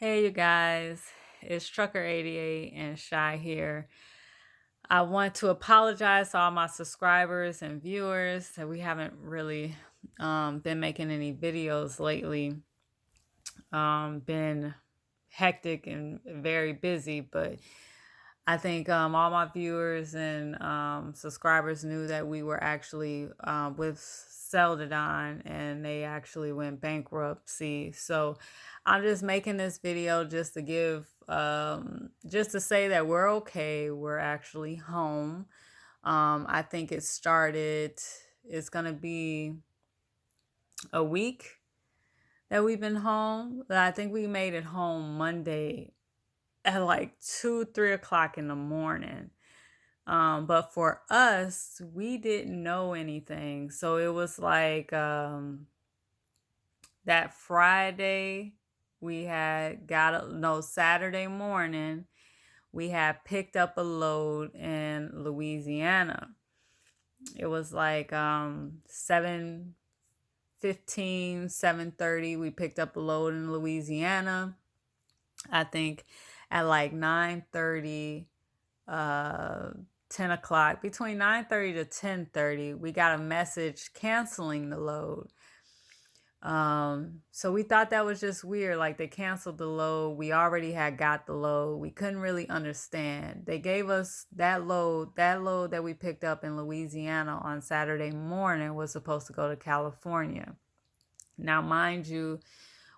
Hey, you guys, it's Trucker88 and Shy here. I want to apologize to all my subscribers and viewers that we haven't really been making any videos lately. Been hectic and very busy, but I think all my viewers and subscribers knew that we were actually with Celadon and they actually went bankruptcy. So I'm just making this video just to just to say that we're okay. We're actually home. I think it's going to be a week that we've been home. I think we made it home Monday at like 2, 3 o'clock in the morning. But for us, we didn't know anything. So it was like that Friday, we had no, Saturday morning, we had picked up a load in Louisiana. It was like 7:15, 7:30. We picked up a load in Louisiana. I think at like 9:30, uh 10 o'clock, between 9:30 to 10:30, we got a message canceling the load. So we thought that was just weird, like they canceled the load. We already had got the load. We couldn't really understand. They gave us that load that we picked up in Louisiana on Saturday morning was supposed to go to California. Now, mind you,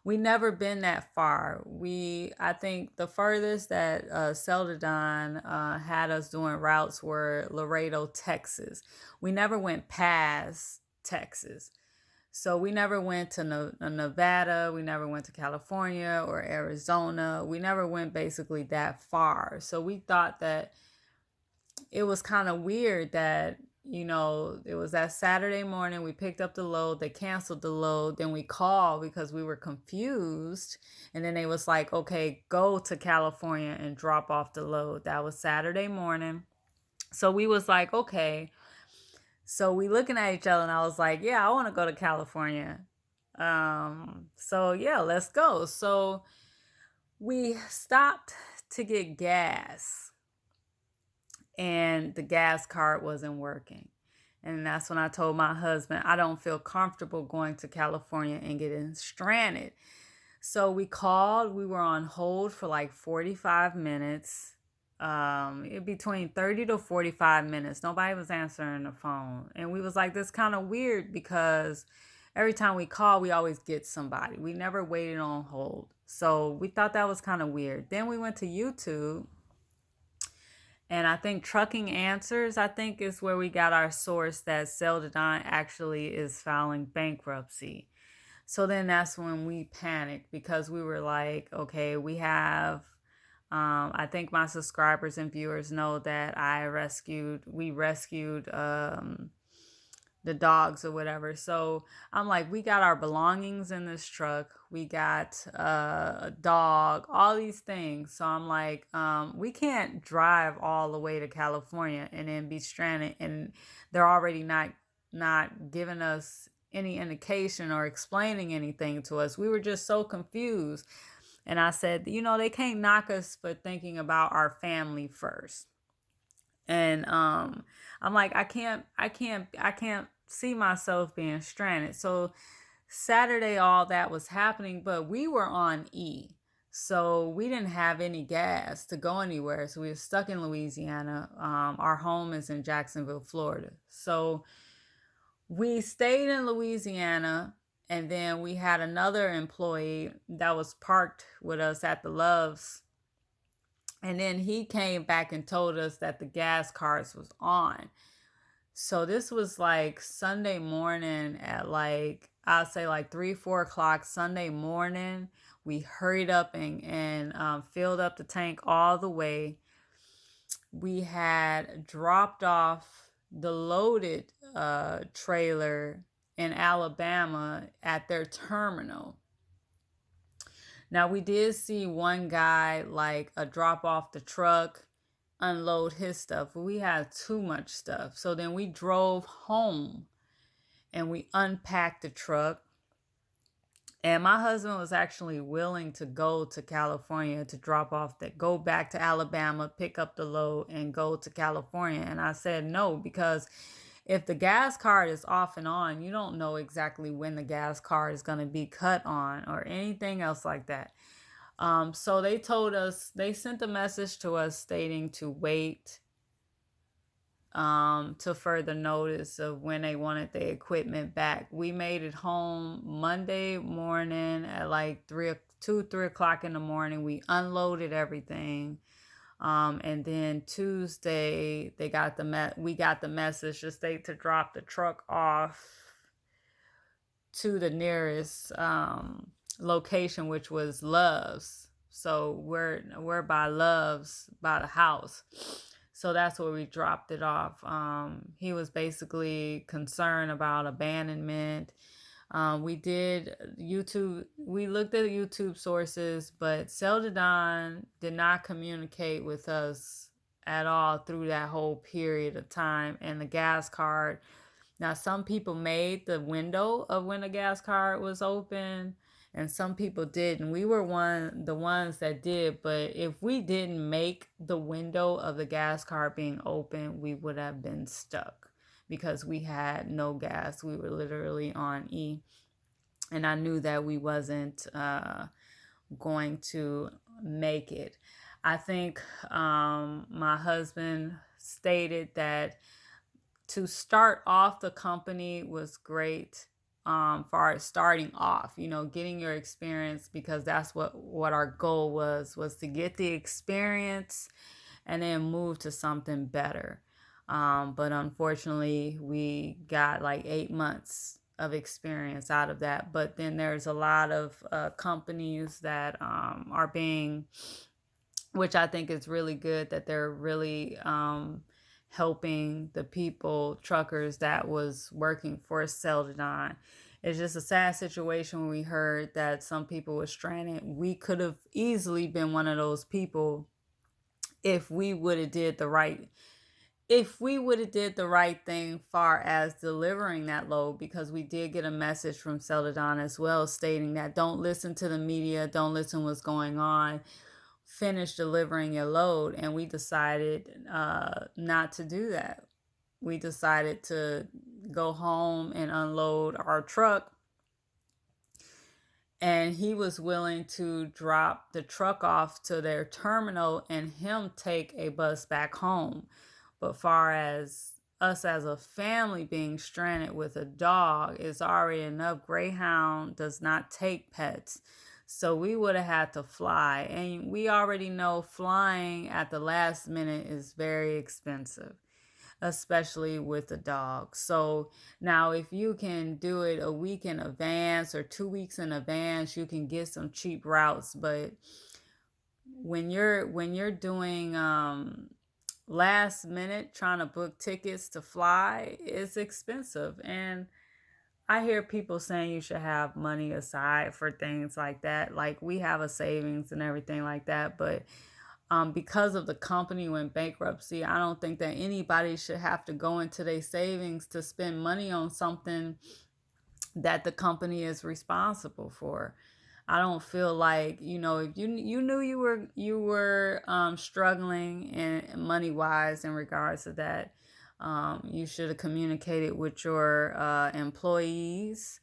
we never been that far. I think the furthest that Celadon had us doing routes were Laredo, Texas. We never went past Texas. So we never went to Nevada. We never went to California or Arizona. We never went basically that far. So we thought that it was kind of weird that it was that Saturday morning. We picked up the load. They canceled the load. Then we called because we were confused. And then they was like, okay, go to California and drop off the load. That was Saturday morning. So we was like, okay. So we looking at each other and I was like, yeah, I want to go to California. So yeah, let's go. So we stopped to get gas and the gas card wasn't working. And that's when I told my husband, I don't feel comfortable going to California and getting stranded. So we called, we were on hold for like 45 minutes, between 30 to 45 minutes. Nobody was answering the phone. And we was like, this kind of weird because every time we call, we always get somebody. We never waited on hold. So we thought that was kind of weird. Then we went to YouTube and I think Trucking Answers, I think, is where we got our source that Celadon actually is filing bankruptcy. So then that's when we panicked because we were like, okay, I think my subscribers and viewers know that we rescued the dogs or whatever. So I'm like, we got our belongings in this truck. We got a dog, all these things. So I'm like, we can't drive all the way to California and then be stranded. And they're already not giving us any indication or explaining anything to us. We were just so confused. And I said, they can't knock us for thinking about our family first. And I'm like, I can't see myself being stranded. So Saturday, all that was happening, but we were on E. So we didn't have any gas to go anywhere. So we were stuck in Louisiana. Our home is in Jacksonville, Florida. So we stayed in Louisiana, and then we had another employee that was parked with us at the Loves, and then he came back and told us that the gas cards was on. So this was like Sunday morning at like, I'll say like 3, 4 o'clock Sunday morning. We hurried up and filled up the tank all the way. We had dropped off the loaded trailer in Alabama at their terminal. Now we did see one guy like drop off the truck, unload his stuff, but we had too much stuff. So then we drove home and we unpacked the truck And my husband was actually willing to go to California to drop off that, go back to Alabama, pick up the load, and go to California. And I said no, because if the gas card is off and on, you don't know exactly when the gas card is going to be cut on or anything else like that. So they told us, they sent a message to us stating to wait to further notice of when they wanted the equipment back. We made it home Monday morning at like 3 o'clock in the morning. We unloaded everything. And then Tuesday we got the message to state to drop the truck off to the nearest location, which was Love's. So we're by Love's, by the house. So that's where we dropped it off. He was basically concerned about abandonment. We did YouTube. We looked at YouTube sources, but Celadon did not communicate with us at all through that whole period of time. And the gas card. Now, some people made the window of when the gas card was open, and some people didn't. We were the ones that did, but if we didn't make the window of the gas card being open, we would have been stuck because we had no gas. We were literally on E, and I knew that we wasn't going to make it. I think my husband stated that to start off the company was great, far as starting off, getting your experience, because that's what our goal was to get the experience and then move to something better. But unfortunately, we got like 8 months of experience out of that. But then there's a lot of companies that are being, which I think is really good, that they're really helping the people, truckers that was working for Celadon. It's just a sad situation when we heard that some people were stranded. We could have easily been one of those people if we would have did the right thing far as delivering that load, because we did get a message from Celadon as well stating that don't listen to the media, don't listen what's going on, finish delivering your load. And we decided not to do that. We decided to go home and unload our truck, and he was willing to drop the truck off to their terminal and him take a bus back home. But far as us as a family being stranded with a dog, is already enough. Greyhound does not take pets. So we would have had to fly. And we already know flying at the last minute is very expensive, especially with the dog. So now if you can do it a week in advance or 2 weeks in advance, you can get some cheap routes. But when you're doing last minute trying to book tickets to fly, it's expensive. And I hear people saying you should have money aside for things like that. Like we have a savings and everything like that. But because of the company went bankruptcy, I don't think that anybody should have to go into their savings to spend money on something that the company is responsible for. I don't feel like, if you knew you were struggling and money wise in regards to that, you should have communicated with your employees,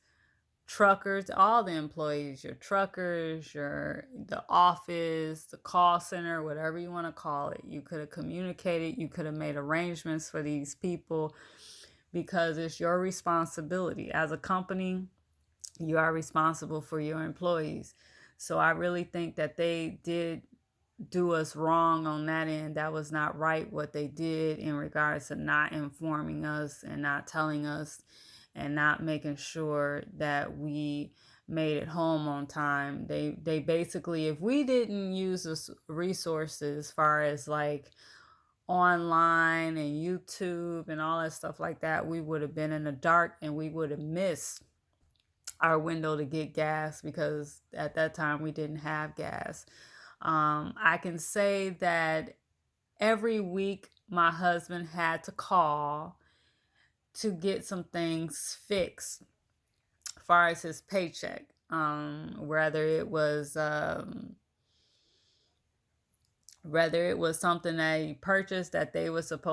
truckers, all the employees, your truckers, the office, the call center, whatever you want to call it. You could have communicated, you could have made arrangements for these people, because it's your responsibility. As a company, you are responsible for your employees. So I really think that they did do us wrong on that end. That was not right what they did in regards to not informing us and not telling us and not making sure that we made it home on time. They basically, if we didn't use the resources as far as like online and YouTube and all that stuff like that, we would have been in the dark and we would have missed our window to get gas, because at that time we didn't have gas. I can say that every week my husband had to call to get some things fixed as far as his paycheck. whether it was something they purchased that they were supposed